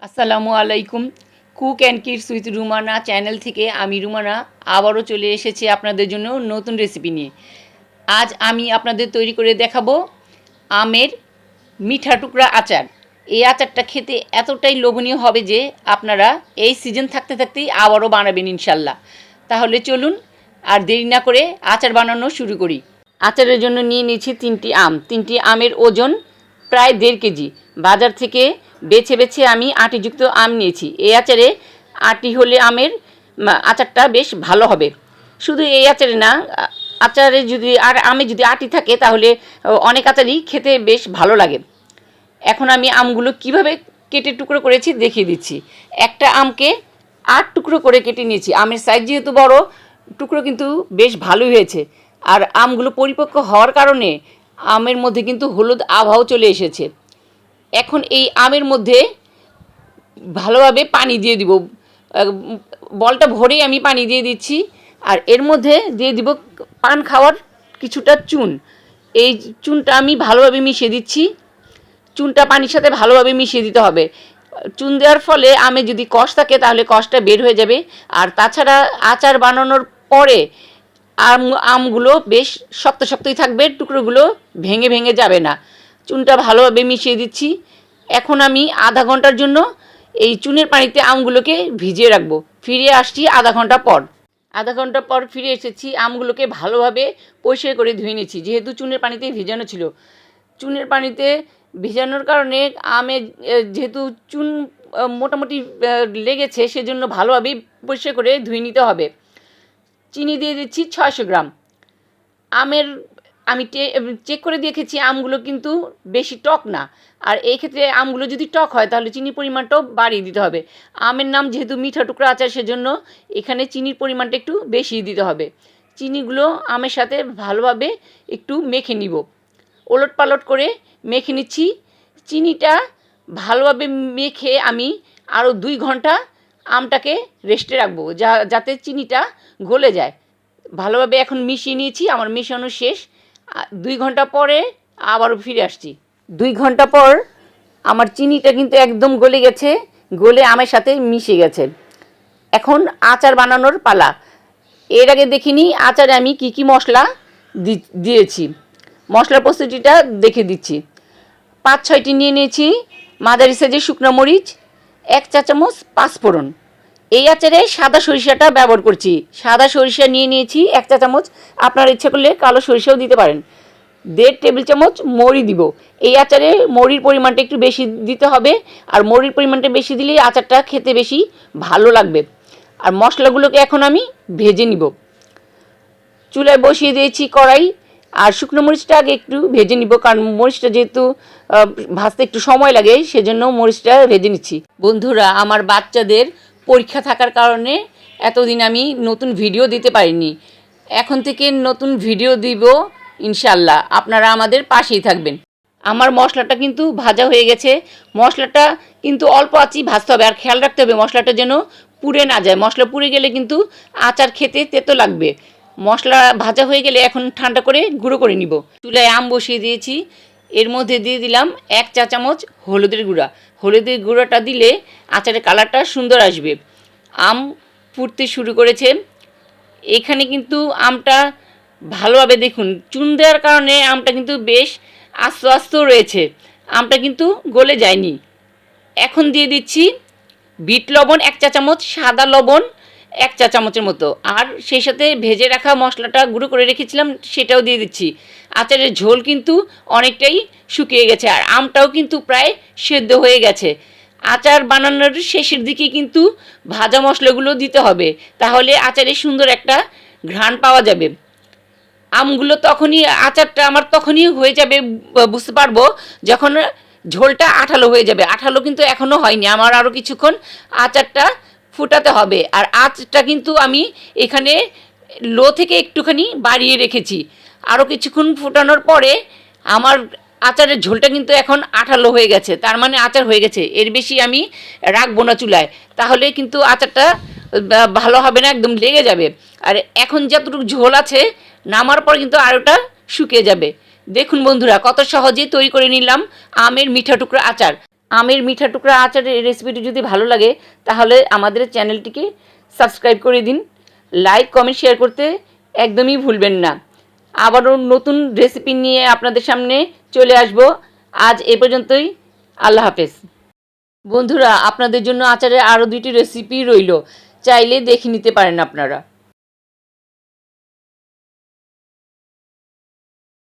আসসালামু আলাইকুম। Cook and kids with Rumana channel থেকে আমি রুমানা আবারও চলে এসেছি আপনাদের জন্য নতুন রেসিপি নিয়ে। আজ আমি আপনাদের তৈরি করে দেখাবো আমের মিঠা টুকরা আচার। এই আচারটা খেতে এতটাই লোভনীয় হবে যে আপনারা এই সিজন থাকতে থাকতেই আবারও বানাবেন ইনশাল্লাহ। তাহলে চলুন আর দেরি না করে আচার বানানো শুরু করি। আচারের জন্য নিয়ে নিয়েছি 3টি আম। 3টি আমের ওজন প্রায় 1.5 কেজি। বাজার থেকে বেছে বেছে আমি আটিযুক্ত আম নিয়েছি। এই আচারে আটি হলে আমের আচারটা বেশ ভালো হবে। শুধু এই আচারে না, আচারে যদি আর আমে যদি আটি থাকে তাহলে অনেক আচারই খেতে বেশ ভালো লাগে। এখন আমি আমগুলো কিভাবে কেটে টুকরো করেছি দেখিয়ে দিচ্ছি। একটা আমকে 8 টুকরো করে কেটে নিয়েছি। আমের সাইজ যেহেতু বড়, টুকরো কিন্তু বেশ ভালোই হয়েছে। আর আমগুলো পরিপক্ক হওয়ার কারণে আমের মধ্যে কিন্তু হলুদ আভাও চলে এসেছে। এখন এই আমের মধ্যে ভালোভাবে পানি দিয়ে দিব। বলটা ভরেই আমি পানি দিয়ে দিচ্ছি। আর এর মধ্যে দিয়ে দিব পান খাওয়ার কিছুটা চুন। এই চুনটা আমি ভালোভাবে মিশিয়ে দিচ্ছি। চুনটা পানির সাথে ভালোভাবে মিশিয়ে দিতে হবে। চুন দেওয়ার ফলে আমে যদি কষ থাকে তাহলে কষটা বের হয়ে যাবে। আর তাছাড়া আচার বানানোর পরে আমগুলো বেশ শক্ত শক্তই থাকবে, টুকরোগুলো ভেঙে ভেঙে যাবে না। চুনটা ভালোভাবে মিশিয়ে দিচ্ছি। এখন আমি আধা ঘন্টার জন্য এই চুনের পানিতে আমগুলোকে ভিজিয়ে রাখবো। ফিরে আসছি আধা ঘন্টা পর। আধা ঘন্টা পর ফিরে এসেছি। আমগুলোকে ভালোভাবে পরিষ্কার করে ধুয়ে নিয়েছি, যেহেতু চুনের পানিতে ভিজানো ছিল। চুনের পানিতে ভিজানোর কারণে আমে যেহেতু চুন মোটামুটি লেগেছে, সেজন্য ভালোভাবে পরিষ্কার করে ধুয়ে নিতে হবে। চিনি দিয়ে দিচ্ছি 600 গ্রাম। আমের আমি চেক করে দেখেছি আমগুলো কিন্তু বেশি টক না। আর এই ক্ষেত্রে আমগুলো যদি টক হয় তাহলে চিনির পরিমাণটাও বাড়িয়ে দিতে হবে। আমের নাম যেহেতু মিঠা টুকরা আচার, সেজন্য এখানে চিনির পরিমাণটা একটু বেশি দিতে হবে। চিনিগুলো আমের সাথে ভালোভাবে একটু মেখে নিব। ওলট পালট করে মেখে নিচ্ছি। চিনিটা ভালোভাবে মেখে আমি আরও 2 ঘন্টা আমটাকে রেস্টে রাখবো, যাতে চিনিটা গলে যায়। ভালোভাবে এখন মিশিয়ে নিয়েছি। আমার মেশানো শেষ। 2 ঘন্টা পরে আবারও ফিরে আসছি। 2 ঘন্টা পর আমার চিনিটা কিন্তু একদম গলে গেছে, গলে আমের সাথে মিশে গেছে। এখন আচার বানানোর পালা। এর আগে দেখিনি আচারে আমি কি কি মশলা দিয়েছি। মশলার প্রস্তুতিটা দেখে দিচ্ছি। 5-6টি নিয়ে নিয়েছি মাঝারি সাইজের শুকনো মরিচ, 1 চা চামচ পাঁচফোড়ন। এই আচারে সাদা সরিষাটা ব্যবহার করছি। সাদা সরিষা নিয়ে নিয়েছি 1 চা চামচ। আপনার ইচ্ছা করলে কালো সরিষাও দিতে পারেন। 1.5 টেবিল চামচ মৌরি দিব। এই আচারে মৌরির পরিমাণটা একটু বেশি দিতে হবে। আর মৌরির পরিমাণটা বেশি দিলেই আচারটা খেতে বেশি ভালো লাগবে। আর মশলাগুলোকে এখন আমি ভেজে নিব। চুলায় বসিয়ে দিয়েছি কড়াই। আর শুকনো মরিচটা আগে একটু ভেজে নিব, কারণ মরিচটা যেহেতু ভাজতে একটু সময় লাগে, সেজন্য মরিচটা ভেজে নিচ্ছি। বন্ধুরা, আমার বাচ্চাদের পরীক্ষা থাকার কারণে এতদিন আমি নতুন ভিডিও দিতে পারিনি। এখন থেকে নতুন ভিডিও দিব ইনশাল্লাহ। আপনারা আমাদের পাশেই থাকবেন। আমার মশলাটা কিন্তু ভাজা হয়ে গেছে। মশলাটা কিন্তু অল্প আঁচেই ভাজতে হবে। আর খেয়াল রাখতে হবে মশলাটা যেন পুড়ে না যায়। মশলা পুড়ে গেলে কিন্তু আচার খেতে তেতো লাগবে। মশলা ভাজা হয়ে গেলে এখন ঠান্ডা করে গুঁড়ো করে নিব। চুলায় আম বসিয়ে দিয়েছি। এর মধ্যে দিয়ে দিলাম 1 চা চামচ হলুদের গুঁড়া। হলুদের গুঁড়োটা দিলে আচারের কালারটা সুন্দর আসবে। আম ফুটতে শুরু করেছে। এখানে কিন্তু আমটা ভালোভাবে দেখুন, চুন দেওয়ার কারণে আমটা কিন্তু বেশ আস্তে আস্তে রয়েছে। আমটা কিন্তু গলে যায়নি। এখন দিয়ে দিচ্ছি বিট লবণ 1 চা চামচ, সাদা লবণ 1 চা চামচের মতো। আর সেই সাথে ভেজে রাখা মশলাটা গুঁড়ো করে রেখেছিলাম, সেটাও দিয়ে দিচ্ছি। আচারের ঝোল কিন্তু অনেকটাই শুকিয়ে গেছে। আর আমটাও কিন্তু প্রায় সেদ্ধ হয়ে গেছে। আচার বানানোর শেষের দিকে কিন্তু ভাজা মশলাগুলো দিতে হবে, তাহলে আচারে সুন্দর একটা ঘ্রাণ পাওয়া যাবে। আমগুলো তখনই, আচারটা আমার তখনই হয়ে যাবে, বুঝতে পারবো যখন ঝোলটা আঠালো হয়ে যাবে। আঠালো কিন্তু এখনও হয়নি। আমার আরও কিছুক্ষণ আচারটা ফুটাতে হবে। আর আঁচটা কিন্তু আমি এখানে লো থেকে একটুখানি বাড়িয়ে রেখেছি। আরও কিছুক্ষণ ফুটানোর পরে আমার আচারের ঝোলটা কিন্তু এখন আঠালো হয়ে গেছে, তার মানে আচার হয়ে গেছে। এর বেশি আমি রাখবো না চুলায়, তাহলে কিন্তু আচারটা ভালো হবে না, একদম লেগে যাবে। আর এখন যতটুকু ঝোল আছে, নামার পর কিন্তু আরোটা শুকিয়ে যাবে। দেখুন বন্ধুরা, কত সহজেই তৈরি করে নিলাম আমের মিঠা টুকরা আচার। আমের মিঠা টুকরা আচারের রেসিপিটি যদি ভালো লাগে তাহলে আমাদের চ্যানেলটিকে সাবস্ক্রাইব করে দিন। লাইক কমেন্ট শেয়ার করতে একদমই ভুলবেন না। আবারও নতুন রেসিপি নিয়ে আপনাদের সামনে চলে আসব। আজ এ পর্যন্তই। আল্লাহ হাফেজ। বন্ধুরা, আপনাদের জন্য আচারের আরও 2টি রেসিপি রইল, চাইলে দেখে নিতে পারেন আপনারা।